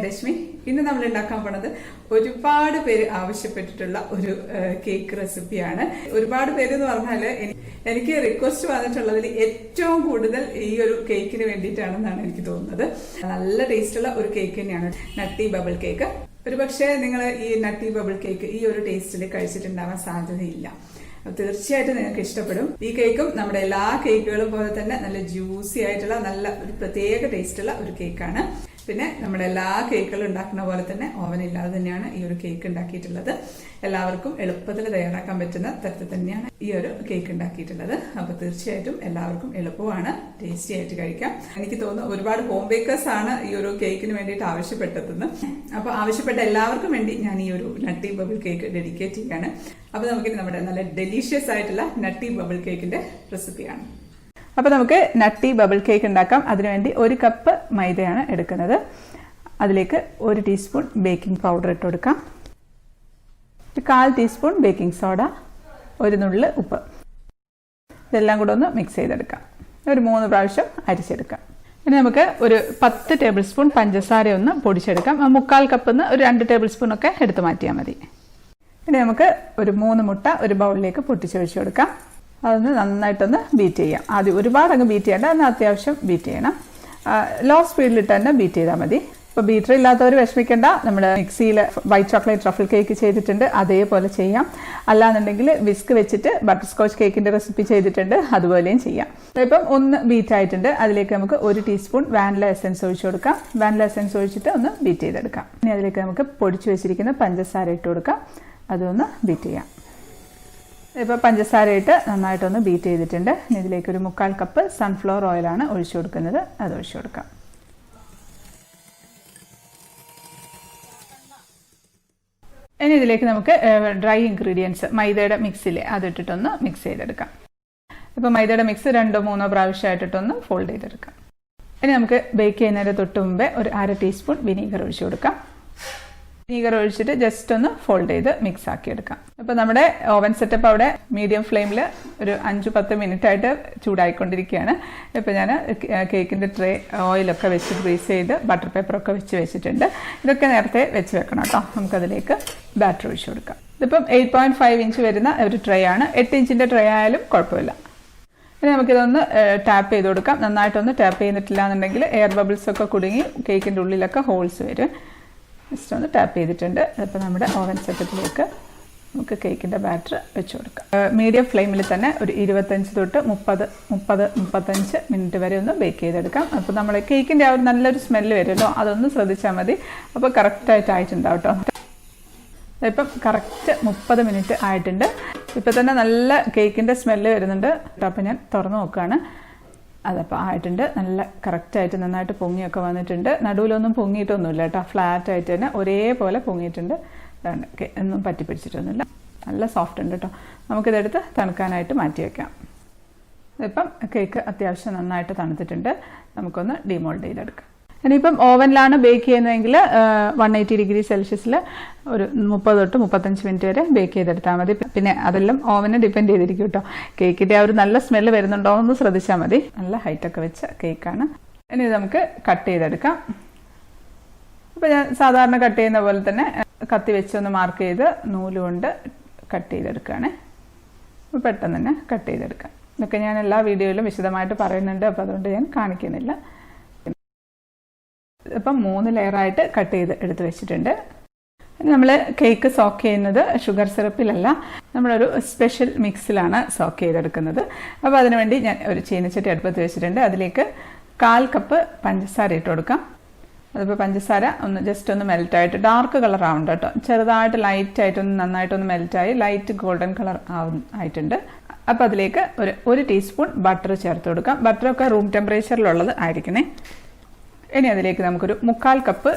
രശ്മി. ഇന്ന് നമ്മൾ ഉണ്ടാക്കാൻ പോണത് ഒരുപാട് പേര് ആവശ്യപ്പെട്ടിട്ടുള്ള ഒരു കേക്ക് റെസിപ്പിയാണ്. ഒരുപാട് പേര് എന്ന് പറഞ്ഞാല് എനിക്ക് റിക്വസ്റ്റ് വന്നിട്ടുള്ളതിൽ ഏറ്റവും കൂടുതൽ ഈ ഒരു കേക്കിന് വേണ്ടിയിട്ടാണെന്നാണ് എനിക്ക് തോന്നുന്നത്. നല്ല ടേസ്റ്റുള്ള ഒരു കേക്ക് തന്നെയാണ് നട്ടി ബബിൾ കേക്ക്. ഒരു പക്ഷേ നിങ്ങൾ ഈ നട്ടി ബബിൾ കേക്ക് ഈ ഒരു ടേസ്റ്റിൽ കഴിച്ചിട്ടുണ്ടാവാൻ സാധ്യതയില്ല. തീർച്ചയായിട്ടും നിങ്ങൾക്ക് ഇഷ്ടപ്പെടും. ഈ കേക്കും നമ്മുടെ എല്ലാ കേക്കുകളും പോലെ തന്നെ നല്ല ജ്യൂസി ആയിട്ടുള്ള നല്ല ഒരു പ്രത്യേക ടേസ്റ്റുള്ള ഒരു കേക്കാണ്. പിന്നെ നമ്മുടെ എല്ലാ കേക്കുകളും ഉണ്ടാക്കുന്ന പോലെ തന്നെ ഓവൻ ഇല്ലാതെ തന്നെയാണ് ഈ ഒരു കേക്ക് ഉണ്ടാക്കിയിട്ടുള്ളത്. എല്ലാവർക്കും എളുപ്പത്തിൽ തയ്യാറാക്കാൻ പറ്റുന്ന തരത്തിൽ തന്നെയാണ് ഈ ഒരു കേക്ക് ഉണ്ടാക്കിയിട്ടുള്ളത്. അപ്പൊ തീർച്ചയായിട്ടും എല്ലാവർക്കും എളുപ്പമാണ്, ടേസ്റ്റി ആയിട്ട് കഴിക്കാം. എനിക്ക് തോന്നുന്നു ഒരുപാട് ഹോം ബേക്കേഴ്സ് ആണ് ഈ ഒരു കേക്കിന് വേണ്ടിയിട്ട് ആവശ്യപ്പെട്ടതെന്ന്. അപ്പൊ ആവശ്യപ്പെട്ട എല്ലാവർക്കും വേണ്ടി ഞാൻ ഈ ഒരു നട്ടി ബബിൾ കേക്ക് ഡെഡിക്കേറ്റ് ചെയ്യാണ്. അപ്പൊ നമുക്കിനി നമ്മുടെ നല്ല ഡെലീഷ്യസ് ആയിട്ടുള്ള നട്ടി ബബിൾ കേക്കിന്റെ റെസിപ്പിയാണ്. അപ്പോൾ നമുക്ക് നട്ടി ബബിൾ കേക്ക് ഉണ്ടാക്കാം. അതിനുവേണ്ടി 1 കപ്പ് മൈദയാണ് എടുക്കുന്നത്. അതിലേക്ക് 1 ടീസ്പൂൺ ബേക്കിംഗ് പൗഡർ ഇട്ട് കൊടുക്കാം. 1/4 ടീസ്പൂൺ ബേക്കിംഗ് സോഡ, 1 നുള്ള് ഉപ്പ്. ഇതെല്ലാം കൂടെ ഒന്ന് മിക്സ് ചെയ്തെടുക്കാം. ഒരു 3 പ്രാവശ്യം അരിച്ചെടുക്കാം. ഇനി നമുക്ക് ഒരു 10 ടേബിൾ സ്പൂൺ പഞ്ചസാര ഒന്ന് പൊടിച്ചെടുക്കാം. 1/4 കപ്പിൽ നിന്ന് ഒരു 2 ടേബിൾ സ്പൂൺ ഒക്കെ എടുത്ത് മാറ്റിയാൽ മതി. ഇനി നമുക്ക് ഒരു 3 മുട്ട ഒരു ബൗളിലേക്ക് പൊട്ടിച്ചൊഴിച്ചു കൊടുക്കാം. അതൊന്ന് നന്നായിട്ടൊന്ന് ബീറ്റ് ചെയ്യാം. ആദ്യം ഒരുപാട് അങ്ങ് ബീറ്റ് ചെയ്യേണ്ട, എന്നാൽ അത്യാവശ്യം ബീറ്റ് ചെയ്യണം. ലോ സ്പീഡിലിട്ട് തന്നെ ബീറ്റ് ചെയ്താൽ മതി. ഇപ്പോൾ ബീറ്റർ ഇല്ലാത്തവർ വിഷമിക്കേണ്ട. നമ്മൾ മിക്സിയിൽ വൈറ്റ് ചോക്ലേറ്റ് ട്രഫിൾ കേക്ക് ചെയ്തിട്ടുണ്ട്, അതേപോലെ ചെയ്യാം. അല്ലാന്നുണ്ടെങ്കിൽ വിസ്ക് വെച്ചിട്ട് ബട്ടർ സ്കോച്ച് കേക്കിൻ്റെ റെസിപ്പി ചെയ്തിട്ടുണ്ട്, അതുപോലെയും ചെയ്യാം. ഇപ്പം ഒന്ന് ബീറ്റ് ആയിട്ടുണ്ട്. അതിലേക്ക് നമുക്ക് 1 ടീസ്പൂൺ വാനില എസൻസ് ഒഴിച്ചു കൊടുക്കാം. വാനില എസൻസ് ഒഴിച്ചിട്ട് ഒന്ന് ബീറ്റ് ചെയ്തെടുക്കാം. ഇനി അതിലേക്ക് നമുക്ക് പൊടിച്ചു വെച്ചിരിക്കുന്ന പഞ്ചസാര ഇട്ട് കൊടുക്കാം. അതൊന്ന് ബീറ്റ് ചെയ്യാം. ഇപ്പോൾ പഞ്ചസാര ഇട്ട് നന്നായിട്ടൊന്ന് ബീറ്റ് ചെയ്തിട്ടുണ്ട്. ഇനി ഇതിലേക്ക് ഒരു 1/4 കപ്പ് സൺഫ്ലവർ ഓയിലാണ് ഒഴിച്ചു കൊടുക്കുന്നത്. അത് ഒഴിച്ചു കൊടുക്കാം. ഇനി ഇതിലേക്ക് നമുക്ക് ഡ്രൈ ഇൻഗ്രീഡിയൻസ് മൈദയുടെ മിക്സിലെ അതിട്ടിട്ടൊന്ന് മിക്സ് ചെയ്തെടുക്കാം. ഇപ്പോൾ മൈദയുടെ മിക്സ് 2-3 പ്രാവശ്യമായിട്ടിട്ടൊന്ന് ഫോൾഡ് ചെയ്തെടുക്കാം. ഇനി നമുക്ക് ബേക്ക് ചെയ്യുന്നതിന് തൊട്ട് മുമ്പേ ഒരു 1/2 ടീസ്പൂൺ വിനീഗർ ഒഴിച്ചു കൊടുക്കാം. വിനീഗർ ഒഴിച്ചിട്ട് ജസ്റ്റ് ഒന്ന് ഫോൾഡ് ചെയ്ത് മിക്സ് ആക്കി എടുക്കാം. അപ്പോൾ നമ്മുടെ ഓവൻ സെറ്റപ്പ് അവിടെ മീഡിയം ഫ്ലെയിമിൽ ഒരു 5-10 മിനിറ്റ് ആയിട്ട് ചൂടായിക്കൊണ്ടിരിക്കുകയാണ്. ഇപ്പോൾ ഞാൻ കേക്കിൻ്റെ ട്രേ ഓയിലൊക്കെ വെച്ച് ഗ്രീസ് ചെയ്ത് ബട്ടർ പേപ്പറൊക്കെ വെച്ചിട്ടുണ്ട്. ഇതൊക്കെ നേരത്തെ വെച്ച് വെക്കണം കേട്ടോ. നമുക്കതിലേക്ക് ബാറ്റർ ഒഴിച്ചു കൊടുക്കാം. ഇതിപ്പം 8.5 ഇഞ്ച് വരുന്ന ഒരു ട്രേ ആണ്. 8 ഇഞ്ചിൻ്റെ ട്രേ ആയാലും കുഴപ്പമില്ല. ഇനി നമുക്കിതൊന്ന് ടാപ്പ് ചെയ്ത് കൊടുക്കാം. നന്നായിട്ടൊന്ന് ടാപ്പ് ചെയ്തിട്ടില്ല എന്നുണ്ടെങ്കിൽ എയർ ബബിൾസ് ഒക്കെ കുടുങ്ങി കേക്കിൻ്റെ ഉള്ളിലൊക്കെ ഹോൾസ് വരും. ജസ്റ്റ് ഒന്ന് ടാപ്പ് ചെയ്തിട്ടുണ്ട്. അപ്പോൾ നമ്മുടെ ഓവൻ സെറ്റപ്പിലേക്ക് നമുക്ക് കേക്കിൻ്റെ ബാറ്റർ വെച്ച് കൊടുക്കാം. മീഡിയം ഫ്ലെയിമിൽ തന്നെ ഒരു 25 തൊട്ട് 30-35 മിനിറ്റ് വരെ ഒന്ന് ബേക്ക് ചെയ്തെടുക്കാം. അപ്പോൾ നമ്മൾ കേക്കിൻ്റെ ആ ഒരു നല്ലൊരു സ്മെല്ല് വരുമല്ലോ, അതൊന്ന് ശ്രദ്ധിച്ചാൽ മതി. അപ്പോൾ കറക്റ്റായിട്ടുണ്ടാവും കേട്ടോ. ഇപ്പം കറക്റ്റ് 30 മിനിറ്റ് ആയിട്ടുണ്ട്. ഇപ്പോൾ തന്നെ നല്ല കേക്കിൻ്റെ സ്മെല്ല് വരുന്നുണ്ട്. അപ്പോൾ ഞാൻ തുറന്ന് നോക്കുകയാണ്. അതപ്പോൾ ആയിട്ടുണ്ട്. നല്ല കറക്റ്റായിട്ട് നന്നായിട്ട് പൊങ്ങിയൊക്കെ വന്നിട്ടുണ്ട്. നടുവിലൊന്നും പൊങ്ങിയിട്ടൊന്നുമില്ല കേട്ടോ. ഫ്ലാറ്റായിട്ട് തന്നെ ഒരേപോലെ പൊങ്ങിയിട്ടുണ്ട്. ഒന്നും പറ്റിപ്പിടിച്ചിട്ടൊന്നുമില്ല. നല്ല സോഫ്റ്റ് ഉണ്ട് കേട്ടോ. നമുക്കിതെടുത്ത് തണുക്കാനായിട്ട് മാറ്റി വയ്ക്കാം. ഇപ്പം കേക്ക് അത്യാവശ്യം നന്നായിട്ട് തണുത്തിട്ടുണ്ട്. നമുക്കൊന്ന് ഡിമോൾഡ് ചെയ്തെടുക്കാം. ഇനിയിപ്പം ഓവനിലാണ് ബേക്ക് ചെയ്യുന്നതെങ്കിൽ 180 ഡിഗ്രി സെൽഷ്യസിൽ ഒരു 30 തൊട്ട് 35 മിനിറ്റ് വരെ ബേക്ക് ചെയ്തെടുത്താൽ മതി. പിന്നെ അതെല്ലാം ഓവനെ ഡിപ്പെൻഡ് ചെയ്തിരിക്കും കേട്ടോ. കേക്കിൻ്റെ ആ ഒരു നല്ല സ്മെല്ല് വരുന്നുണ്ടോ എന്ന് ശ്രദ്ധിച്ചാൽ മതി. നല്ല ഹൈറ്റൊക്കെ വെച്ച കേക്കാണ്. ഇനി നമുക്ക് കട്ട് ചെയ്തെടുക്കാം. അപ്പോൾ ഞാൻ സാധാരണ കട്ട് ചെയ്യുന്ന പോലെ തന്നെ കത്തി വെച്ചൊന്ന് മാർക്ക് ചെയ്ത് നൂലുകൊണ്ട് കട്ട് ചെയ്തെടുക്കുകയാണ്. അപ്പോൾ പെട്ടെന്ന് തന്നെ കട്ട് ചെയ്തെടുക്കാം. ഇതൊക്കെ ഞാൻ എല്ലാ വീഡിയോയിലും വിശദമായിട്ട് പറയുന്നുണ്ട്. അപ്പോൾ അതുകൊണ്ട് ഞാൻ കാണിക്കുന്നില്ല. ഇപ്പം 3 ലെയറായിട്ട് കട്ട് ചെയ്ത് എടുത്ത് വെച്ചിട്ടുണ്ട്. നമ്മൾ കേക്ക് സോക്ക് ചെയ്യുന്നത് ഷുഗർ സിറപ്പിലല്ല, നമ്മളൊരു സ്പെഷ്യൽ മിക്സിലാണ് സോക്ക് ചെയ്തെടുക്കുന്നത്. അപ്പോൾ അതിനുവേണ്ടി ഞാൻ ഒരു ചീനച്ചട്ടി അടുപ്പത്ത് വെച്ചിട്ടുണ്ട്. അതിലേക്ക് 1/4 കപ്പ് പഞ്ചസാര ഇട്ട് കൊടുക്കാം. അതിപ്പോൾ പഞ്ചസാര ഒന്ന് ജസ്റ്റ് ഒന്ന് മെൽറ്റായിട്ട് ഡാർക്ക് കളർ ആവുന്നുണ്ട് കേട്ടോ. ചെറുതായിട്ട് ലൈറ്റായിട്ടൊന്ന് നന്നായിട്ടൊന്ന് മെൽറ്റായി ലൈറ്റ് ഗോൾഡൻ കളർ ആയിട്ടുണ്ട്. അപ്പോൾ അതിലേക്ക് ഒരു ടീസ്പൂൺ ബട്ടർ ചേർത്ത് കൊടുക്കാം. ബട്ടറൊക്കെ റൂം ടെമ്പറേച്ചറിലുള്ളത് ആയിരിക്കണേ. ഇനി അതിലേക്ക് നമുക്കൊരു 1/4 കപ്പ്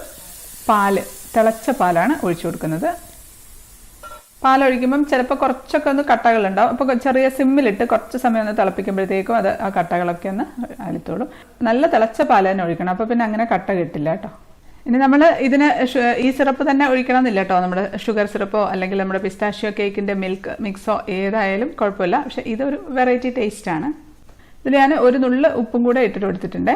പാല്, തിളച്ച പാലാണ് ഒഴിച്ചു കൊടുക്കുന്നത്. പാലൊഴിക്കുമ്പം ചിലപ്പോൾ കുറച്ചൊക്കെ ഒന്ന് കട്ടകളുണ്ടാവും. അപ്പോൾ ചെറിയ സിമ്മിലിട്ട് കുറച്ച് സമയം ഒന്ന് തിളപ്പിക്കുമ്പോഴത്തേക്കും അത് ആ കട്ടകളൊക്കെ ഒന്ന് അലിത്തോളും. നല്ല തിളച്ച പാൽ തന്നെ ഒഴിക്കണം. അപ്പോൾ പിന്നെ അങ്ങനെ കട്ട കിട്ടില്ല കേട്ടോ. ഇനി നമ്മൾ ഇതിന് ഈ സിറപ്പ് തന്നെ ഒഴിക്കണം എന്നില്ല കേട്ടോ. നമ്മുടെ ഷുഗർ സിറപ്പോ അല്ലെങ്കിൽ നമ്മുടെ പിസ്താഷ്യോ കേക്കിൻ്റെ മിൽക്ക് മിക്സോ ഏതായാലും കുഴപ്പമില്ല. പക്ഷേ ഇതൊരു വെറൈറ്റി ടേസ്റ്റാണ്. ഇതിൽ ഞാൻ 1 നുള്ള് ഉപ്പും കൂടെ ഇട്ടിട്ട് കൊടുത്തിട്ടുണ്ട്.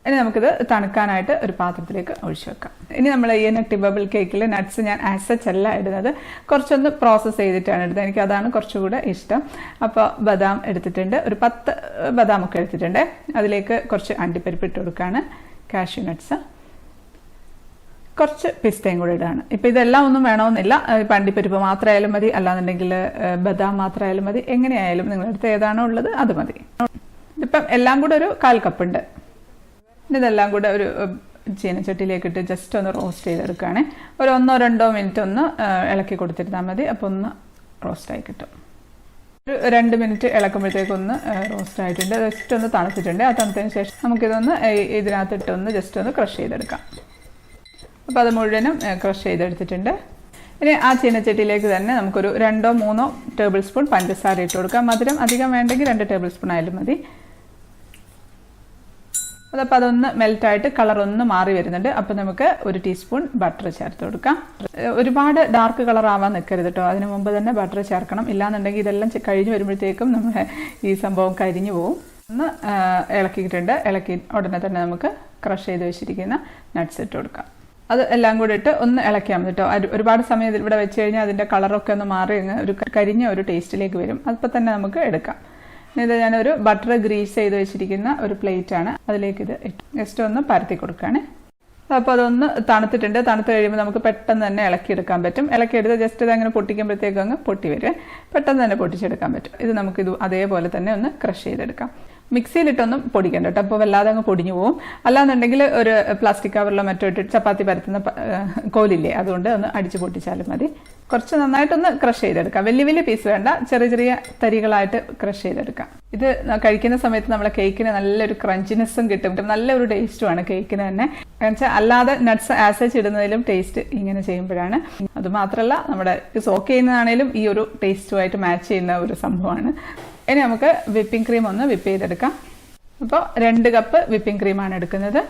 ഇനി നമുക്കിത് തണുക്കാനായിട്ട് ഒരു പാത്രത്തിലേക്ക് ഒഴിച്ചു വെക്കാം. ഇനി നമ്മൾ ഈ നട്ടി ബബിൾ കേക്കിൽ നട്ട്സ് ഞാൻ ആസ് സച്ച് അല്ല ഇടുന്നത്, കുറച്ചൊന്ന് പ്രോസസ്സ് ചെയ്തിട്ടാണ് ഇടുന്നത്. എനിക്ക് അതാണ് കുറച്ചുകൂടെ ഇഷ്ടം. അപ്പോൾ ബദാം എടുത്തിട്ടുണ്ട്, ഒരു 10 ബദാമൊക്കെ എടുത്തിട്ടുണ്ട്. അതിലേക്ക് കുറച്ച് അണ്ടിപ്പരിപ്പ് ഇട്ട് കൊടുക്കുകയാണ്, കാഷ്യൂ നട്ട്സ്, കുറച്ച് പിസ്തയും കൂടെ ഇടുകയാണ്. ഇപ്പം ഇതെല്ലാം ഒന്നും വേണമെന്നില്ല, ഇപ്പം അണ്ടിപ്പരിപ്പ് മാത്രമായാലും മതി, അല്ലാന്നുണ്ടെങ്കിൽ ബദാം മാത്രമായാലും മതി, എങ്ങനെയായാലും നിങ്ങളുടെ അടുത്ത് ഏതാണോ ഉള്ളത് അത് മതി. ഇപ്പം എല്ലാം കൂടെ ഒരു 1/4 കപ്പുണ്ട്. ഇതെല്ലാം കൂടെ ഒരു ചീനച്ചട്ടിയിലേക്ക് ഇട്ട് ജസ്റ്റ് ഒന്ന് റോസ്റ്റ് ചെയ്തെടുക്കുകയാണ്. ഒരു 1-2 മിനിറ്റ് ഒന്ന് ഇളക്കി കൊടുത്തിരുന്നാൽ മതി, അപ്പോൾ ഒന്ന് റോസ്റ്റായി കിട്ടും. ഒരു 2 മിനിറ്റ് ഇളക്കുമ്പോഴത്തേക്ക് ഒന്ന് റോസ്റ്റ് ആയിട്ടുണ്ട്. ജസ്റ്റ് ഒന്ന് തണുത്തിട്ടുണ്ട്. ആ തണുത്തതിന് ശേഷം നമുക്കിതൊന്ന് ഇതിനകത്തിട്ടൊന്ന് ജസ്റ്റ് ഒന്ന് ക്രഷ് ചെയ്തെടുക്കാം. അപ്പോൾ അത് മുഴുവനും ക്രഷ് ചെയ്തെടുത്തിട്ടുണ്ട്. ഇനി ആ ചീനച്ചട്ടിയിലേക്ക് തന്നെ നമുക്കൊരു 2-3 ടേബിൾ സ്പൂൺ പഞ്ചസാര ഇട്ട് കൊടുക്കാം. മധുരം അധികം വേണ്ടെങ്കിൽ 2 ടേബിൾ സ്പൂൺ ആയാലും മതി. അതപ്പോൾ അതൊന്ന് മെൽറ്റായിട്ട് കളറൊന്ന് മാറി വരുന്നുണ്ട്. അപ്പോൾ നമുക്ക് 1 ടീസ്പൂൺ ബട്ടർ ചേർത്ത് കൊടുക്കാം. ഒരുപാട് ഡാർക്ക് കളർ ആവാൻ നിൽക്കരുത് കേട്ടോ, അതിന് മുമ്പ് തന്നെ ബട്ടർ ചേർക്കണം. ഇല്ലാന്നുണ്ടെങ്കിൽ ഇതെല്ലാം കഴിഞ്ഞ് വരുമ്പോഴത്തേക്കും നമ്മുടെ ഈ സംഭവം കരിഞ്ഞു പോകും. ഒന്ന് ഇളക്കിയിട്ടുണ്ട്. ഇളക്കി ഉടനെ തന്നെ നമുക്ക് ക്രഷ് ചെയ്ത് വെച്ചിരിക്കുന്ന നട്ട്സ് ഇട്ട് കൊടുക്കാം. അത് എല്ലാം കൂടി ഇട്ട് ഒന്ന് ഇളക്കിയാൽ മതി കേട്ടോ. ഒരുപാട് സമയം ഇവിടെ വെച്ച് കഴിഞ്ഞാൽ അതിൻ്റെ കളറൊക്കെ ഒന്ന് മാറി ഒരു കരിഞ്ഞ ഒരു ടേസ്റ്റിലേക്ക് വരും. അപ്പോൾ തന്നെ നമുക്ക് എടുക്കാം. ഇത് ഞാനൊരു ബട്ടർ ഗ്രീസ് ചെയ്ത് വെച്ചിരിക്കുന്ന ഒരു പ്ലേറ്റ് ആണ്, അതിലേക്ക് ഇത് ജസ്റ്റ് ഒന്ന് പരത്തി കൊടുക്കുകയാണ്. അപ്പോൾ അതൊന്ന് തണുത്തിട്ടുണ്ട്. തണുത്ത് കഴിയുമ്പോൾ നമുക്ക് പെട്ടെന്ന് തന്നെ ഇളക്കിയെടുക്കാൻ പറ്റും. ഇളക്കിയെടുത്ത് ജസ്റ്റ് ഇതങ്ങനെ പൊട്ടിക്കുമ്പോഴത്തേക്കും അങ്ങ് പൊട്ടി വരും, പെട്ടെന്ന് തന്നെ പൊട്ടിച്ചെടുക്കാൻ പറ്റും. ഇത് നമുക്കിത് അതേപോലെ തന്നെ ഒന്ന് ക്രഷ് ചെയ്തെടുക്കാം. മിക്സിയിലിട്ടൊന്നും പൊടിക്കണ്ട കേട്ടോ, അപ്പോൾ വല്ലാതെ അങ്ങ് പൊടിഞ്ഞു പോകും. അല്ലാന്നുണ്ടെങ്കിൽ ഒരു പ്ലാസ്റ്റിക് കവറിലോ മറ്റോ ഇട്ടിട്ട് ചപ്പാത്തി പരത്തുന്ന കോലില്ലേ, അതുകൊണ്ട് ഒന്ന് അടിച്ച് പൊട്ടിച്ചാലും മതി. കുറച്ച് നന്നായിട്ടൊന്ന് ക്രഷ് ചെയ്തെടുക്കാം. വലിയ വലിയ പീസ് വേണ്ട, ചെറിയ ചെറിയ തരികളായിട്ട് ക്രഷ് ചെയ്തെടുക്കാം. ഇത് കഴിക്കുന്ന സമയത്ത് നമ്മളെ കേക്കിന് നല്ലൊരു ക്രഞ്ചിനെസ്സും കിട്ടും, നല്ലൊരു ടേസ്റ്റുമാണ് കേക്കിന് തന്നെ. എന്നുവെച്ചാൽ അല്ലാതെ നട്ട്സ് ആസച്ച് ഇടുന്നതിലും ടേസ്റ്റ് ഇങ്ങനെ ചെയ്യുമ്പോഴാണ്. അതുമാത്രമല്ല നമ്മുടെ സോക്ക് ചെയ്യുന്നതാണേലും ഈ ഒരു ടേസ്റ്റുമായിട്ട് മാച്ച് ചെയ്യുന്ന ഒരു സംഭവമാണ്. ഇനി നമുക്ക് വിപ്പിംഗ് ക്രീം ഒന്ന് വിപ്പ് ചെയ്തെടുക്കാം. അപ്പോൾ 2 കപ്പ് വിപ്പിംഗ് ക്രീമാണ് എടുക്കുന്നത്.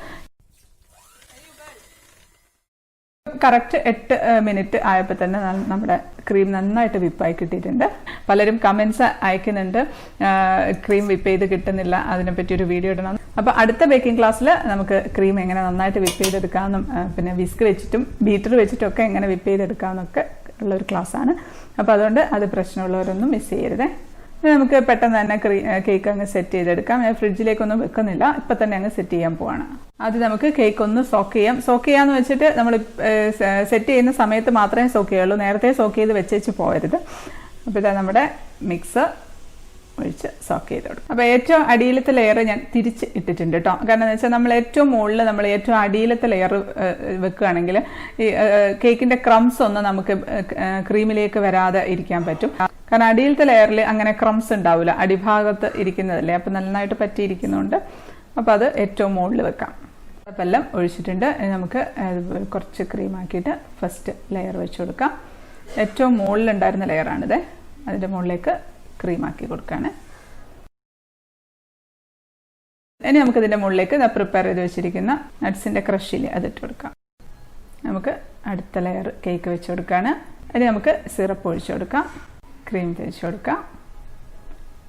കറക്റ്റ് 8 മിനിറ്റ് ആയപ്പോൾ തന്നെ നമ്മുടെ ക്രീം നന്നായിട്ട് വിപ്പായി കിട്ടിയിട്ടുണ്ട്. പലരും കമൻസ് അയക്കുന്നുണ്ട്, ക്രീം വിപ്പ് ചെയ്ത് കിട്ടുന്നില്ല, അതിനെപ്പറ്റി ഒരു വീഡിയോ ഇടണം. അപ്പോൾ അടുത്ത ബേക്കിംഗ് ക്ലാസ്സിൽ നമുക്ക് ക്രീം എങ്ങനെ നന്നായിട്ട് വിപ്പ് ചെയ്തെടുക്കാമെന്നും പിന്നെ വിസ്ക് വെച്ചിട്ടും ബീറ്റർ വെച്ചിട്ടൊക്കെ എങ്ങനെ വിപ്പ് ചെയ്തെടുക്കാമെന്നൊക്കെ ഉള്ളൊരു ക്ലാസ്സാണ്. അപ്പോൾ അതുകൊണ്ട് അത് പ്രശ്നമുള്ളവരൊന്നും മിസ് ചെയ്യരുതേ. നമുക്ക് പെട്ടെന്ന് തന്നെ കേക്ക് അങ്ങ് സെറ്റ് ചെയ്തെടുക്കാം. ഞാൻ ഫ്രിഡ്ജിലേക്കൊന്നും വെക്കുന്നില്ല, ഇപ്പം തന്നെ അങ്ങ് സെറ്റ് ചെയ്യാൻ പോവാണ്. ആദ്യം നമുക്ക് കേക്ക് ഒന്ന് സോക്ക് ചെയ്യാം. സോക്ക് ചെയ്യാന്ന് വെച്ചിട്ട് നമ്മൾ സെറ്റ് ചെയ്യുന്ന സമയത്ത് മാത്രമേ സോക്ക് ചെയ്യുള്ളൂ, നേരത്തെ സോക്ക് ചെയ്ത് വെച്ചേച്ച് പോകരുത്. അപ്പോൾ ഇതാ നമ്മുടെ മിക്സ് ഒഴിച്ച് സോക്ക് ചെയ്ത് കൊടുക്കും. അപ്പോൾ ഏറ്റവും അടിയിലത്തെ ലെയർ ഞാൻ തിരിച്ച് ഇട്ടിട്ടുണ്ട് കേട്ടോ. കാരണം എന്ന് വെച്ചാൽ നമ്മൾ ഏറ്റവും മുകളിൽ നമ്മൾ ഏറ്റവും അടിയിലത്തെ ലെയർ വെക്കുകയാണെങ്കിൽ ഈ കേക്കിൻ്റെ ക്രംസ് ഒന്നും നമുക്ക് ക്രീമിലേക്ക് വരാതെ ഇരിക്കാൻ പറ്റും. കാരണം അടിയിലത്തെ ലെയറിൽ അങ്ങനെ ക്രംസ് ഉണ്ടാവില്ല, അടിഭാഗത്ത് ഇരിക്കുന്നതല്ലേ, അപ്പം നന്നായിട്ട് പറ്റിയിരിക്കുന്നുണ്ട്. അപ്പോൾ അത് ഏറ്റവും മുകളിൽ വെക്കാം. അപ്പോൾ എല്ലാം ഒഴിച്ചിട്ടുണ്ട്. നമുക്ക് കുറച്ച് ക്രീം ആക്കിയിട്ട് ഫസ്റ്റ് ലെയർ വെച്ച് കൊടുക്കാം. ഏറ്റവും മുകളിലുണ്ടായിരുന്ന ലെയറാണിത്, അതിൻ്റെ മുകളിലേക്ക് ക്രീം ആക്കി കൊടുക്കുകയാണ്. ഇനി നമുക്കിതിൻ്റെ മുകളിലേക്ക് പ്രിപ്പയർ ചെയ്ത് വെച്ചിരിക്കുന്ന നട്ട്സിൻ്റെ ക്രഷില്ലേ അതിട്ട് കൊടുക്കാം. നമുക്ക് അടുത്ത ലെയർ കേക്ക് വെച്ച് കൊടുക്കുകയാണ്. ഇനി നമുക്ക് സിറപ്പ് ഒഴിച്ചു കൊടുക്കാം, ക്രീം തേച്ച് കൊടുക്കാം,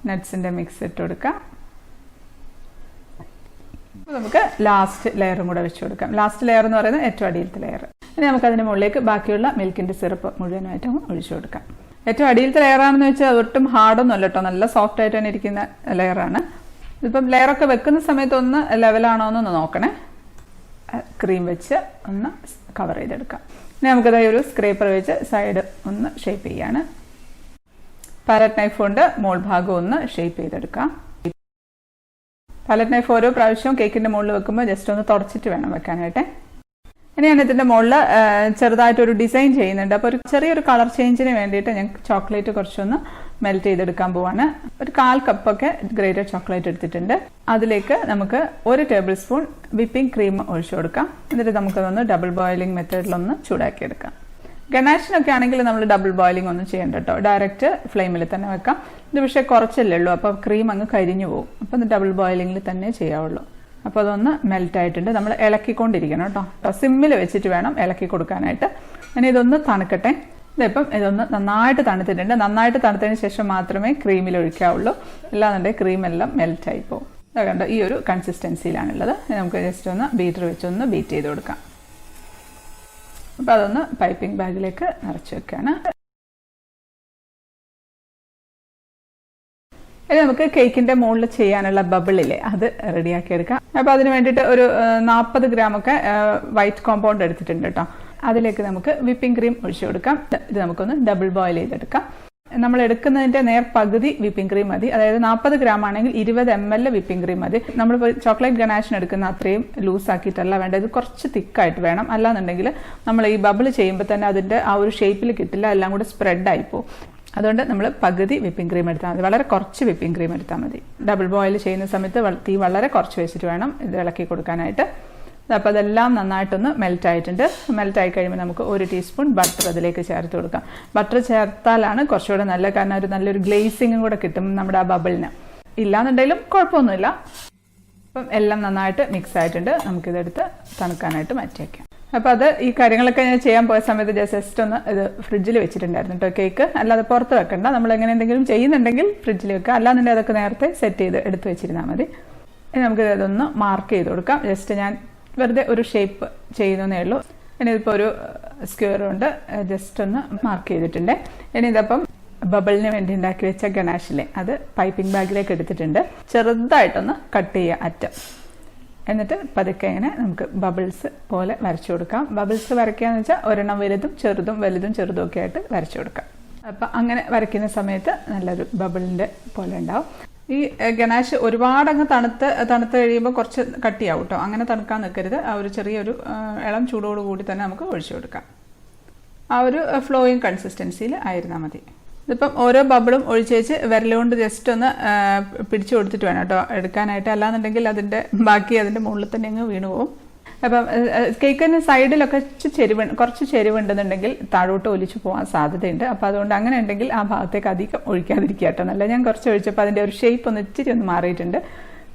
നട്ട്സിൻ്റെ മിക്സ് ഇട്ട് കൊടുക്കാം. അപ്പോൾ നമുക്ക് ലാസ്റ്റ് ലെയറും കൂടെ വെച്ച് കൊടുക്കാം. ലാസ്റ്റ് ലെയർ എന്ന് പറയുന്നത് ഏറ്റവും അടിയിലത്തെ ലെയർ. ഇനി നമുക്കതിൻ്റെ മുകളിലേക്ക് ബാക്കിയുള്ള മിൽക്കിൻ്റെ സിറപ്പ് മുഴുവനായിട്ടും ഒഴിച്ചു കൊടുക്കാം. ഏറ്റവും അടിയിലത്തെ ലെയറാണെന്ന് വെച്ചാൽ ഒട്ടും ഹാർഡൊന്നും അല്ല കേട്ടോ, നല്ല സോഫ്റ്റ് ആയിട്ട് തന്നെ ഇരിക്കുന്ന ലെയറാണ്. ഇതിപ്പം ലെയറൊക്കെ വെക്കുന്ന സമയത്ത് ഒന്ന് ലെവലാണോ എന്നൊന്ന് നോക്കണേ. ക്രീം വെച്ച് ഒന്ന് കവർ ചെയ്തെടുക്കാം. ഇനി നമുക്കതായി ഒരു സ്ക്രേപ്പർ വെച്ച് സൈഡ് ഒന്ന് ഷേപ്പ് ചെയ്യാണ്. പാലറ്റ് നൈഫ് കൊണ്ട് മോൾ ഭാഗം ഒന്ന് ഷേപ്പ് ചെയ്തെടുക്കാം. പാലറ്റ് നൈഫ് ഓരോ പ്രാവശ്യവും കേക്കിൻ്റെ മുകളിൽ വെക്കുമ്പോൾ ജസ്റ്റ് ഒന്ന് തുടച്ചിട്ട് വേണം വെക്കാനായിട്ട്. ഇനി ഞാൻ ഇതിൻ്റെ മുകളിൽ ചെറുതായിട്ടൊരു ഡിസൈൻ ചെയ്യുന്നുണ്ട്. അപ്പോൾ ഒരു ചെറിയൊരു കളർ ചേഞ്ചിന് വേണ്ടിയിട്ട് ഞാൻ ചോക്ലേറ്റ് കുറച്ചൊന്ന് മെൽറ്റ് ചെയ്തെടുക്കാൻ പോവാണ്. ഒരു 1/4 കപ്പൊക്കെ ഗ്രേറ്റഡ് ചോക്ലേറ്റ് എടുത്തിട്ടുണ്ട്. അതിലേക്ക് നമുക്ക് 1 ടേബിൾ സ്പൂൺ വിപ്പിംഗ് ക്രീം ഒഴിച്ചു കൊടുക്കാം. എന്നിട്ട് നമുക്കതൊന്ന് ഡബിൾ ബോയിലിംഗ് മെത്തേഡിലൊന്ന് ചൂടാക്കിയെടുക്കാം. ഗനാഷിനൊക്കെ ആണെങ്കിൽ നമ്മൾ ഡബിൾ ബോയിലിംഗ് ഒന്നും ചെയ്യണ്ട കേട്ടോ, ഡയറക്റ്റ് ഫ്ലെയിമിൽ തന്നെ വെക്കാം. ഇത് പക്ഷേ കുറച്ചല്ലേ ഉള്ളൂ, അപ്പോൾ ക്രീം അങ്ങ് കരിഞ്ഞു പോകും. അപ്പോൾ ഡബിൾ ബോയിലിംഗിൽ തന്നെ ചെയ്യാവുള്ളൂ. അപ്പോൾ അതൊന്ന് മെൽറ്റ് ആയിട്ടുണ്ട്. നമ്മൾ ഇളക്കിക്കൊണ്ടിരിക്കണം കേട്ടോ, സിമ്മിൽ വെച്ചിട്ട് വേണം ഇളക്കി കൊടുക്കാനായിട്ട്. ഇനി ഇതൊന്ന് തണുക്കട്ടെ. ഇതിപ്പം ഇതൊന്ന് നന്നായിട്ട് തണുത്തിട്ടുണ്ട്. നന്നായിട്ട് തണുത്തതിന് ശേഷം മാത്രമേ ക്രീമിൽ ഒഴിക്കാവുള്ളൂ, അല്ലാന്നുണ്ടെങ്കിൽ ക്രീമെല്ലാം മെൽറ്റായി പോകും. കണ്ടോ ഈ ഒരു കൺസിസ്റ്റൻസിയിലാണുള്ളത്. നമുക്ക് ജസ്റ്റ് ഒന്ന് ബീറ്റർ വെച്ചൊന്ന് ബീറ്റ് ചെയ്ത് കൊടുക്കാം. അപ്പോൾ അതൊന്ന് പൈപ്പിംഗ് ബാഗിലേക്ക് നിറച്ച് വെക്കുകയാണ്. ഇനി നമുക്ക് കേക്കിൻ്റെ മുകളിൽ ചെയ്യാനുള്ള ബബിളില്ലേ അത് റെഡിയാക്കി എടുക്കാം. അപ്പോൾ അതിന് വേണ്ടിയിട്ട് ഒരു 40 ഗ്രാമൊക്കെ വൈറ്റ് കോമ്പൗണ്ട് എടുത്തിട്ടുണ്ട് കേട്ടോ. അതിലേക്ക് നമുക്ക് വിപ്പിംഗ് ക്രീം ഒഴിച്ചു കൊടുക്കാം. ഇത് നമുക്കൊന്ന് ഡബിൾ ബോയിൽ ചെയ്തെടുക്കാം. നമ്മൾ എടുക്കുന്നതിൻ്റെ പകുതി വിപ്പിംഗ് ക്രീം മതി. അതായത് 40 ഗ്രാം ആണെങ്കിൽ 20 ml വിപ്പിംഗ് ക്രീം മതി. നമ്മളിപ്പോൾ ചോക്ലേറ്റ് ഗനാഷിന് എടുക്കുന്ന അത്രയും ലൂസാക്കിയിട്ടല്ല വേണ്ടത്, ഇത് കുറച്ച് തിക്കായിട്ട് വേണം. അല്ലാന്നുണ്ടെങ്കിൽ നമ്മൾ ഈ ബബിൾ ചെയ്യുമ്പോൾ തന്നെ അതിൻ്റെ ആ ഒരു ഷേപ്പിൽ കിട്ടില്ല, എല്ലാം കൂടെ സ്പ്രെഡായി പോകും. അതുകൊണ്ട് നമ്മൾ പകുതി വിപ്പിംഗ് ക്രീം എടുത്താൽ മതി, വളരെ കുറച്ച് വിപ്പിംഗ് ക്രീം എടുത്താൽ മതി. ഡബിൾ ബോയിൽ ചെയ്യുന്ന സമയത്ത് തീ വളരെ കുറച്ച് വെച്ചിട്ട് വേണം ഇത് ഇളക്കി കൊടുക്കാനായിട്ട്. അപ്പോൾ അതെല്ലാം നന്നായിട്ടൊന്ന് മെൽറ്റായിട്ടുണ്ട്. മെൽറ്റായി കഴിയുമ്പോൾ നമുക്ക് 1 ടീസ്പൂൺ ബട്ടർ അതിലേക്ക് ചേർത്ത് കൊടുക്കാം. ബട്ടർ ചേർത്താലാണ് കുറച്ചുകൂടെ നല്ല, കാരണം ഒരു നല്ലൊരു ഗ്ലേസിങ്ങും കൂടെ കിട്ടും നമ്മുടെ ആ ബബിളിന്. ഇല്ലാന്നുണ്ടെങ്കിലും കുഴപ്പമൊന്നുമില്ല. അപ്പം എല്ലാം നന്നായിട്ട് മിക്സ് ആയിട്ടുണ്ട്. നമുക്കിതെടുത്ത് തണുക്കാനായിട്ട് മാറ്റി വയ്ക്കാം. അപ്പോൾ അത് ഈ കാര്യങ്ങളൊക്കെ ഞാൻ ചെയ്യാൻ പോയ സമയത്ത് ജസ്റ്റ് ഒന്ന് ഇത് ഫ്രിഡ്ജിൽ വെച്ചിട്ടുണ്ടായിരുന്നു കേട്ടോ കേക്ക്. അല്ലാതെ പുറത്ത് വെക്കണ്ട, നമ്മൾ എങ്ങനെ എന്തെങ്കിലും ചെയ്യുന്നുണ്ടെങ്കിൽ ഫ്രിഡ്ജിൽ വെക്കുക. അല്ലാന്നുണ്ടെങ്കിൽ അതൊക്കെ നേരത്തെ സെറ്റ് ചെയ്ത് എടുത്ത് വെച്ചിരുന്നാൽ മതി. ഇനി നമുക്ക് ഇതൊന്ന് മാർക്ക് ചെയ്ത് കൊടുക്കാം. ജസ്റ്റ് ഞാൻ വെറുതെ ഒരു ഷേപ്പ് ചെയ്യുന്നതേ ഉള്ളൂ. ഇനി ഇതിപ്പോൾ ഒരു സ്ക്വയർ കൊണ്ട് ജസ്റ്റ് ഒന്ന് മാർക്ക് ചെയ്തിട്ടുണ്ട്. ഇനി ഇതപ്പം ബബിളിന് വേണ്ടി ഉണ്ടാക്കി വെച്ച ഗണാഷിലെ അത് പൈപ്പിംഗ് ബാഗിലേക്ക് എടുത്തിട്ടുണ്ട്. ചെറുതായിട്ടൊന്ന് കട്ട് ചെയ്യുക അറ്റം. എന്നിട്ട് പതുക്കെ ഇങ്ങനെ നമുക്ക് ബബിൾസ് പോലെ വരച്ചു കൊടുക്കാം. ബബിൾസ് വരയ്ക്കുകയെന്ന് വെച്ചാൽ ഒരെണ്ണം വലുതും ചെറുതും വലുതും ചെറുതും ഒക്കെ ആയിട്ട് വരച്ചു കൊടുക്കാം. അപ്പം അങ്ങനെ വരയ്ക്കുന്ന സമയത്ത് നല്ലൊരു ബബിളിൻ്റെ പോലെ ഉണ്ടാവും. ഈ ഗണാഷ് ഒരുപാടങ്ങ് തണുത്ത് കഴിയുമ്പോൾ കുറച്ച് കട്ടിയാവും കേട്ടോ. അങ്ങനെ തണുക്കാൻ നിൽക്കരുത്. ആ ഒരു ചെറിയൊരു ഇളം ചൂടോട് കൂടി തന്നെ നമുക്ക് ഒഴിച്ചു കൊടുക്കാം. ആ ഒരു ഫ്ലോയിങ് കൺസിസ്റ്റൻസിയിൽ ആയിരുന്നാൽ മതി. ഇതിപ്പം ഓരോ ബബിളും ഒഴിച്ച് വെച്ച് വിരലുകൊണ്ട് ജസ്റ്റ് ഒന്ന് പിടിച്ചു കൊടുത്തിട്ട് വേണം കേട്ടോ എടുക്കാനായിട്ട്. അല്ലാന്നുണ്ടെങ്കിൽ അതിൻ്റെ ബാക്കി അതിൻ്റെ മുകളിൽ തന്നെ അങ്ങ് വീണു പോകും. അപ്പം കേക്കിന് സൈഡിലൊക്കെ കുറച്ച് ചെരിവുണ്ടെന്നുണ്ടെങ്കിൽ താഴോട്ട് ഒലിച്ചു പോകാൻ സാധ്യതയുണ്ട്. അപ്പോൾ അതുകൊണ്ട് അങ്ങനെ ഉണ്ടെങ്കിൽ ആ ഭാഗത്തേക്ക് അധികം ഒഴിക്കാതിരിക്കുക കേട്ടോ. നല്ല ഞാൻ കുറച്ച് ഒഴിച്ചപ്പോൾ അതിൻ്റെ ഒരു ഷേപ്പ് ഒന്ന് ഇച്ചിരി ഒന്ന് മാറിയിട്ടുണ്ട്.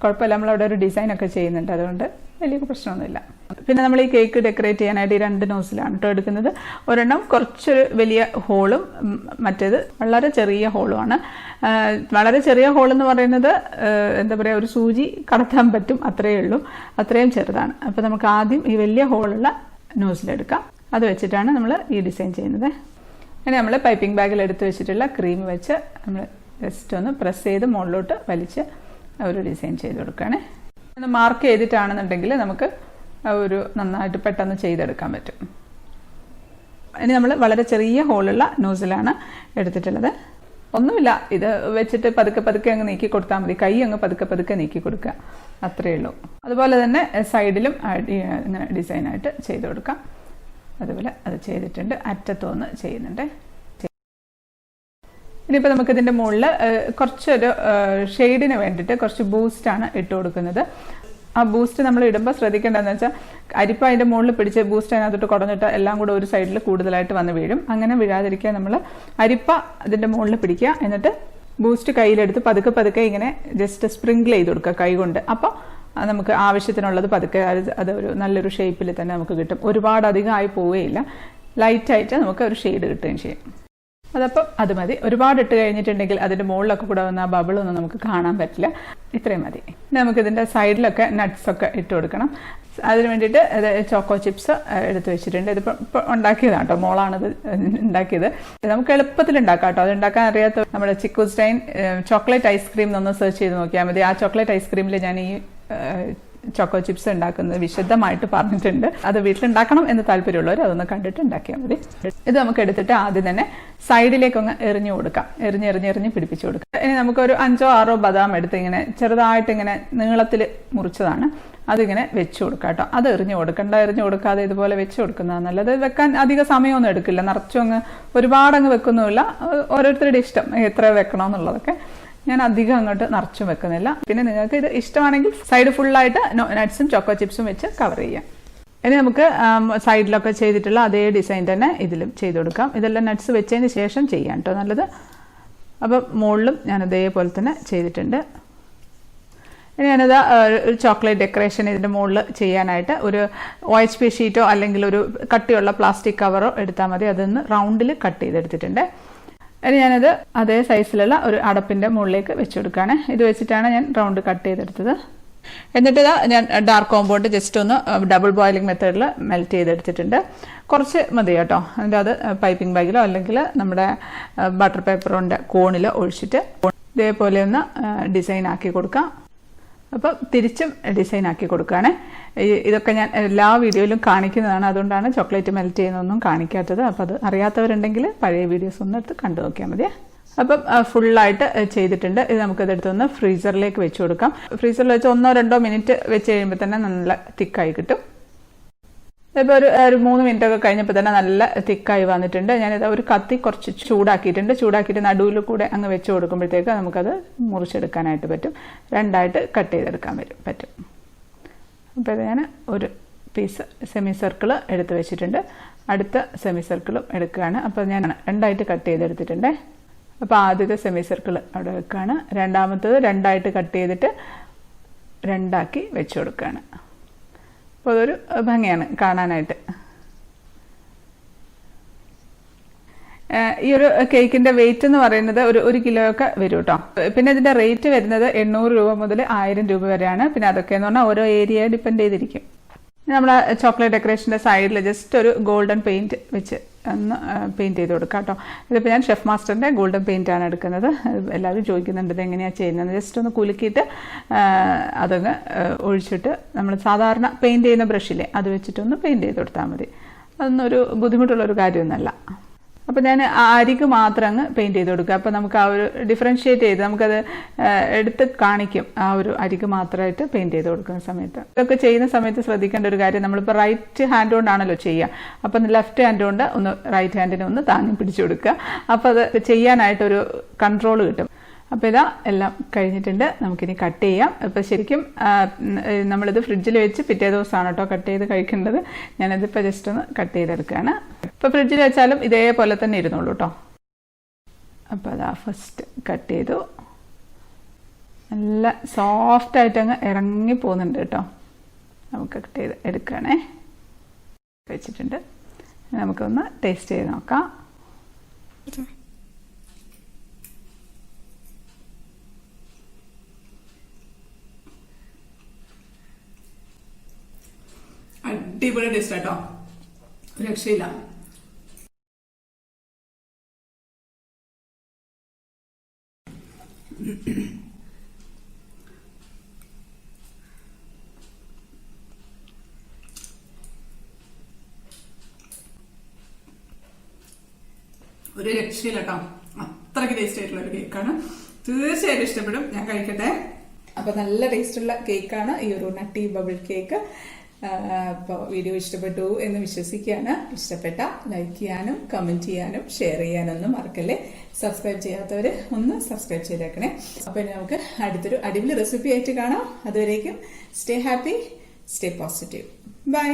കുഴപ്പമില്ല, നമ്മളവിടെ ഒരു ഡിസൈനൊക്കെ ചെയ്യുന്നുണ്ട്, അതുകൊണ്ട് വലിയ പ്രശ്നമൊന്നുമില്ല. പിന്നെ നമ്മൾ ഈ കേക്ക് ഡെക്കറേറ്റ് ചെയ്യാനായിട്ട് ഈ 2 നോസിലാണ് കേട്ടോ എടുക്കുന്നത്. ഒരെണ്ണം കുറച്ചൊരു വലിയ ഹോളും മറ്റേത് വളരെ ചെറിയ ഹോളുമാണ്. വളരെ ചെറിയ ഹോളെന്ന് പറയുന്നത് എന്താ പറയുക, ഒരു സൂചി കടത്താൻ പറ്റും, അത്രയേ ഉള്ളൂ, അത്രയും ചെറുതാണ്. അപ്പോൾ നമുക്ക് ആദ്യം ഈ വലിയ ഹോളുള്ള നോസിലെടുക്കാം. അത് വെച്ചിട്ടാണ് നമ്മൾ ഈ ഡിസൈൻ ചെയ്യുന്നത്. ഇനി നമ്മൾ പൈപ്പിംഗ് ബാഗിൽ എടുത്ത് വെച്ചിട്ടുള്ള ക്രീം വെച്ച് നമ്മൾ ജസ്റ്റ് ഒന്ന് പ്രസ് ചെയ്ത് മുകളിലോട്ട് വലിച്ച് ഒരു ഡിസൈൻ ചെയ്ത് കൊടുക്കുകയാണ്. ഒന്ന് മാർക്ക് ചെയ്തിട്ടാണെന്നുണ്ടെങ്കിൽ നമുക്ക് ഒരു നന്നായിട്ട് പെട്ടെന്ന് ചെയ്തെടുക്കാൻ പറ്റും. ഇനി നമ്മൾ വളരെ ചെറിയ ഹോളുള്ള നോസിലാണ് എടുത്തിട്ടുള്ളത്. ഒന്നുമില്ല, ഇത് വെച്ചിട്ട് പതുക്കെ അങ്ങ് നീക്കി കൊടുത്താൽ മതി. കൈ അങ്ങ് പതുക്കെ നീക്കി കൊടുക്കുക, അത്രയേ ഉള്ളൂ. അതുപോലെ തന്നെ സൈഡിലും ഇങ്ങനെ ഡിസൈനായിട്ട് ചെയ്ത് കൊടുക്കാം. അതുപോലെ അത് ചെയ്തിട്ടുണ്ട്. അറ്റത്തൊന്ന് ചെയ്യുന്നുണ്ട്. ഇനിയിപ്പോൾ നമുക്കിതിൻ്റെ മുകളിൽ കുറച്ചൊരു ഷെയ്ഡിന് വേണ്ടിയിട്ട് കുറച്ച് ബൂസ്റ്റാണ് ഇട്ട് കൊടുക്കുന്നത്. ആ ബൂസ്റ്റ് നമ്മൾ ഇടുമ്പോൾ ശ്രദ്ധിക്കേണ്ടതെന്ന് വെച്ചാൽ അരിപ്പ അതിൻ്റെ മുകളിൽ പിടിച്ച് ബൂസ്റ്റ് അതിനകത്തോട്ട് കുടഞ്ഞിട്ട് എല്ലാം കൂടെ ഒരു സൈഡിൽ കൂടുതലായിട്ട് വന്ന് വീഴും. അങ്ങനെ വീഴാതിരിക്കാൻ നമ്മൾ അരിപ്പ അതിൻ്റെ മുകളിൽ പിടിക്കുക. എന്നിട്ട് ബൂസ്റ്റ് കയ്യിലെടുത്ത് പതുക്കെ ഇങ്ങനെ ജസ്റ്റ് സ്പ്രിങ്കിൾ ചെയ്ത് കൊടുക്കുക കൈ കൊണ്ട്. അപ്പോൾ നമുക്ക് ആവശ്യത്തിനുള്ളത് പതുക്കെ അതൊരു നല്ലൊരു ഷേപ്പിൽ തന്നെ നമുക്ക് കിട്ടും. ഒരുപാട് അധികമായി പോവുകയില്ല, ലൈറ്റായിട്ട് നമുക്ക് ഒരു ഷെയ്ഡ് കിട്ടുകയും ചെയ്യും. അതപ്പം അത് മതി. ഒരുപാട് ഇട്ട് കഴിഞ്ഞിട്ടുണ്ടെങ്കിൽ അതിൻ്റെ മുകളിലൊക്കെ കൂടെ വന്ന ആ ബബിളൊന്നും നമുക്ക് കാണാൻ പറ്റില്ല. ഇത്രയും മതി. നമുക്കിതിൻ്റെ സൈഡിലൊക്കെ നട്ട്സൊക്കെ ഇട്ട് കൊടുക്കണം. അതിന് വേണ്ടിയിട്ട് ചോക്കോ ചിപ്സ് എടുത്ത് വെച്ചിട്ടുണ്ട്. ഇതിപ്പോൾ ഉണ്ടാക്കിയതാണ് കേട്ടോ, മോളാണിത് ഉണ്ടാക്കിയത്. നമുക്ക് എളുപ്പത്തിൽ ഉണ്ടാക്കാം കേട്ടോ. അത് ഉണ്ടാക്കാൻ അറിയാത്ത നമ്മുടെ ചിക്കു സ്റ്റൈൻ ചോക്ലേറ്റ് ഐസ്ക്രീം എന്നൊന്ന് സെർച്ച് ചെയ്ത് നോക്കിയാൽ മതി. ആ ചോക്ലേറ്റ് ഐസ്ക്രീമിൽ ഞാൻ ഈ ചോക്കോ ചിപ്സ് ഉണ്ടാക്കുന്നത് വിശദമായിട്ട് പറഞ്ഞിട്ടുണ്ട്. അത് വീട്ടിലുണ്ടാക്കണം എന്ന് താല്പര്യമുള്ളവർ അതൊന്ന് കണ്ടിട്ട് ഉണ്ടാക്കിയാൽ മതി. ഇത് നമുക്ക് എടുത്തിട്ട് ആദ്യം തന്നെ സൈഡിലേക്കൊന്ന് എറിഞ്ഞു കൊടുക്കാം. എറിഞ്ഞ് പിടിപ്പിച്ചു കൊടുക്കാം. ഇനി നമുക്കൊരു 5-6 ബദാം എടുത്ത് ഇങ്ങനെ ചെറുതായിട്ട് ഇങ്ങനെ നീളത്തിൽ മുറിച്ചതാണ്. അതിങ്ങനെ വെച്ച് കൊടുക്കാം കേട്ടോ. അത് എറിഞ്ഞു കൊടുക്കാതെ ഇതുപോലെ വെച്ച് കൊടുക്കുന്നതാണ് നല്ലത്. വെക്കാൻ അധിക സമയമൊന്നും എടുക്കില്ല. നിറച്ചും അങ്ങ് ഒരുപാടങ്ങ് വെക്കുന്നുമില്ല. ഓരോരുത്തരുടെ ഇഷ്ടം എത്ര വെക്കണമെന്നുള്ളതൊക്കെ. ഞാൻ അധികം അങ്ങോട്ട് നിറച്ചും വെക്കുന്നില്ല. പിന്നെ നിങ്ങൾക്ക് ഇത് ഇഷ്ടമാണെങ്കിൽ സൈഡ് ഫുള്ളായിട്ട് നട്ട്സും ചോക്കോ ചിപ്സും വെച്ച് കവർ ചെയ്യാം. ഇനി നമുക്ക് സൈഡിലൊക്കെ ചെയ്തിട്ടുള്ള അതേ ഡിസൈൻ തന്നെ ഇതിലും ചെയ്ത് കൊടുക്കാം. ഇതെല്ലാം നട്ട്സ് വെച്ചതിന് ശേഷം ചെയ്യാം കേട്ടോ നല്ലത്. അപ്പം മുകളിലും ഞാൻ അതേപോലെ തന്നെ ചെയ്തിട്ടുണ്ട്. ഇനി ഞാനത് ഒരു ചോക്ലേറ്റ് ഡെക്കറേഷൻ ഇതിൻ്റെ മുകളിൽ ചെയ്യാനായിട്ട് ഒരു OHP ഷീറ്റോ അല്ലെങ്കിൽ ഒരു കട്ടിയുള്ള പ്ലാസ്റ്റിക് കവറോ എടുത്താൽ മതി. അതൊന്ന് റൗണ്ടിൽ കട്ട് ചെയ്തെടുത്തിട്ടുണ്ട്. ഇനി ഞാനത് അതേ സൈസിലുള്ള ഒരു അടപ്പിൻ്റെ മുകളിലേക്ക് വെച്ച് കൊടുക്കുകയാണ്. ഇത് വെച്ചിട്ടാണ് ഞാൻ റൗണ്ട് കട്ട് ചെയ്തെടുത്തത്. എന്നിട്ട് ഞാൻ ഡാർക്ക് കോമ്പൗണ്ട് ജസ്റ്റ് ഒന്ന് ഡബിൾ ബോയിലിംഗ് മെത്തേഡിൽ മെൽറ്റ് ചെയ്തെടുത്തിട്ടുണ്ട്. കുറച്ച് മതി കേട്ടോ. എന്നിട്ട് അത് പൈപ്പിംഗ് ബാഗിലോ അല്ലെങ്കിൽ നമ്മുടെ ബട്ടർ പേപ്പറിൻ്റെ കോണിലോ ഒഴിച്ചിട്ട് ഇതേപോലെ ഒന്ന് ഡിസൈൻ ആക്കി കൊടുക്കാം. അപ്പോൾ തിരിച്ചും ഡിസൈൻ ആക്കി കൊടുക്കുകയാണ്. ഇതൊക്കെ ഞാൻ എല്ലാ വീഡിയോയിലും കാണിക്കുന്നതാണ്, അതുകൊണ്ടാണ് ചോക്ലേറ്റ് മെൽറ്റ് ചെയ്യുന്നതൊന്നും കാണിക്കാത്തത്. അപ്പോൾ അത് അറിയാത്തവരുണ്ടെങ്കിൽ പഴയ വീഡിയോസ് ഒന്ന് എടുത്ത് കണ്ടു നോക്കിയാൽ മതി. അപ്പം ഫുള്ളായിട്ട് ചെയ്തിട്ടുണ്ട്. ഇത് നമുക്കിതെടുത്തൊന്ന് ഫ്രീസറിലേക്ക് വെച്ച് കൊടുക്കാം. ഫ്രീസറിൽ വെച്ച് 1-2 മിനിറ്റ് വെച്ച് കഴിയുമ്പോൾ തന്നെ നല്ല തിക്കായി കിട്ടും. ഇപ്പോൾ ഒരു 3 മിനിറ്റൊക്കെ കഴിഞ്ഞപ്പോൾ തന്നെ നല്ല തിക്കായി വന്നിട്ടുണ്ട്. ഞാനിത് ഒരു കത്തി കുറച്ച് ചൂടാക്കിയിട്ട് നടുവിൽ കൂടെ അങ്ങ് വെച്ച് കൊടുക്കുമ്പോഴത്തേക്ക് നമുക്കത് മുറിച്ചെടുക്കാനായിട്ട് പറ്റും. 2ആയിട്ട് കട്ട് ചെയ്തെടുക്കാൻ പറ്റും. അപ്പോൾ ഇത് ഞാൻ ഒരു പീസ് സെമി സർക്കിൾ എടുത്ത് വെച്ചിട്ടുണ്ട്. അടുത്ത സെമി സർക്കിളും എടുക്കുകയാണ്. അപ്പോൾ ഞാൻ 2ആയിട്ട് കട്ട് ചെയ്തെടുത്തിട്ടുണ്ട്. അപ്പോൾ ആദ്യത്തെ സെമി സർക്കിൾ അവിടെ വെക്കുകയാണ്. രണ്ടാമത്തത് 2ആയിട്ട് കട്ട് ചെയ്തിട്ട് 2ആക്കി വെച്ച് കൊടുക്കുകയാണ്. അപ്പോൾ അതൊരു ഭംഗിയാണ് കാണാനായിട്ട്. ഈ ഒരു കേക്കിൻ്റെ വെയിറ്റ് എന്ന് പറയുന്നത് ഒരു കിലോയൊക്കെ വരും കേട്ടോ. പിന്നെ ഇതിൻ്റെ റേറ്റ് വരുന്നത് 800 രൂപ മുതൽ 1000 രൂപ വരെയാണ്. പിന്നെ അതൊക്കെ എന്ന് പറഞ്ഞാൽ ഓരോ ഏരിയയെ ഡിപ്പെൻഡ് ചെയ്തിരിക്കും. നമ്മുടെ ചോക്ലേറ്റ് ഡെക്കറേഷൻ്റെ സൈഡിൽ ജസ്റ്റ് ഒരു ഗോൾഡൻ പെയിൻറ്റ് വെച്ച് ഒന്ന് പെയിൻറ്റ് ചെയ്ത് കൊടുക്കാം കേട്ടോ. ഇതിപ്പോൾ ഞാൻ ഷെഫ് മാസ്റ്ററിൻ്റെ ഗോൾഡൻ പെയിൻറ്റാണ് എടുക്കുന്നത്. എല്ലാവരും ചോദിക്കുന്നുണ്ട് ഇത് എങ്ങനെയാണ് ചെയ്യുന്നത്. ജസ്റ്റ് ഒന്ന് കുലുക്കിയിട്ട് അതങ്ങ് ഒഴിച്ചിട്ട് നമ്മൾ സാധാരണ പെയിൻറ്റ് ചെയ്യുന്ന ബ്രഷില്ലേ അത് വെച്ചിട്ടൊന്ന് പെയിൻറ്റ് ചെയ്ത് കൊടുത്താൽ മതി. അതൊന്നും ഒരു ബുദ്ധിമുട്ടുള്ളൊരു കാര്യമൊന്നുമല്ല. അപ്പോൾ ഞാൻ അരിക്ക് മാത്രം അങ്ങ് പെയിൻറ്റ് ചെയ്ത് കൊടുക്കുക. അപ്പോൾ നമുക്ക് ആ ഒരു ഡിഫറൻഷ്യേറ്റ് ചെയ്ത് നമുക്കത് എടുത്ത് കാണിക്കും. ആ ഒരു അരിക്ക് മാത്രമായിട്ട് പെയിൻറ്റ് ചെയ്ത് കൊടുക്കുന്ന സമയത്ത്. ഇതൊക്കെ ചെയ്യുന്ന സമയത്ത് ശ്രദ്ധിക്കേണ്ട ഒരു കാര്യം, നമ്മളിപ്പോൾ റൈറ്റ് ഹാൻഡ് കൊണ്ടാണല്ലോ ചെയ്യുക. അപ്പം ലെഫ്റ്റ് ഹാൻഡ് കൊണ്ട് ഒന്ന് റൈറ്റ് ഹാൻഡിനെ ഒന്ന് താങ്ങി പിടിച്ചു കൊടുക്കുക. അപ്പോൾ അത് ചെയ്യാനായിട്ടൊരു കൺട്രോൾ കിട്ടും. അപ്പോൾ ഇതാ എല്ലാം കഴിഞ്ഞിട്ടുണ്ട്. നമുക്കിനി കട്ട് ചെയ്യാം. ഇപ്പോൾ ശരിക്കും നമ്മളിത് ഫ്രിഡ്ജിൽ വെച്ച് പിറ്റേ ദിവസമാണ് കേട്ടോ കട്ട് ചെയ്ത് കഴിക്കേണ്ടത്. ഞാനിതിപ്പോൾ ജസ്റ്റ് ഒന്ന് കട്ട് ചെയ്തെടുക്കുകയാണ്. ഇപ്പോൾ ഫ്രിഡ്ജിൽ വെച്ചാലും ഇതേപോലെ തന്നെ ഇരുന്നുള്ളൂ കേട്ടോ. അപ്പോൾ അതാ ഫസ്റ്റ് കട്ട് ചെയ്തു. നല്ല സോഫ്റ്റായിട്ട് അങ്ങ് ഇറങ്ങി പോകുന്നുണ്ട് കേട്ടോ. നമുക്ക് കട്ട് ചെയ്ത് എടുക്കുകയാണേ. വെച്ചിട്ടുണ്ട്. നമുക്കൊന്ന് ടേസ്റ്റ് ചെയ്ത് നോക്കാം. അടിപൊളി ടേസ്റ്റ് കേട്ടോ, രക്ഷയില്ല. ഒരു രക്ഷയില്ല കേട്ടോ, അത്രയ്ക്ക് ടേസ്റ്റ് ആയിട്ടുള്ള ഒരു കേക്കാണ്. തീർച്ചയായിട്ടും ഇഷ്ടപ്പെടും. ഞാൻ കഴിക്കട്ടെ. അപ്പൊ നല്ല ടേസ്റ്റുള്ള കേക്കാണ് ഈ ഒരു നട്ടി ബബിൾ കേക്ക്. അപ്പോൾ വീഡിയോ ഇഷ്ടപ്പെട്ടു എന്ന് വിശ്വസിക്കുകയാണ്. ഇഷ്ടപ്പെട്ട ലൈക്ക് ചെയ്യാനും കമന്റ് ചെയ്യാനും ഷെയർ ചെയ്യാനൊന്നും മറക്കല്ലേ. സബ്സ്ക്രൈബ് ചെയ്യാത്തവർ ഒന്ന് സബ്സ്ക്രൈബ് ചെയ്തേക്കണേ. അപ്പോൾ നമുക്ക് അടുത്തൊരു അടിപൊളി റെസിപ്പി ആയിട്ട് കാണാം. അതുവരേക്കും stay happy, stay positive. By.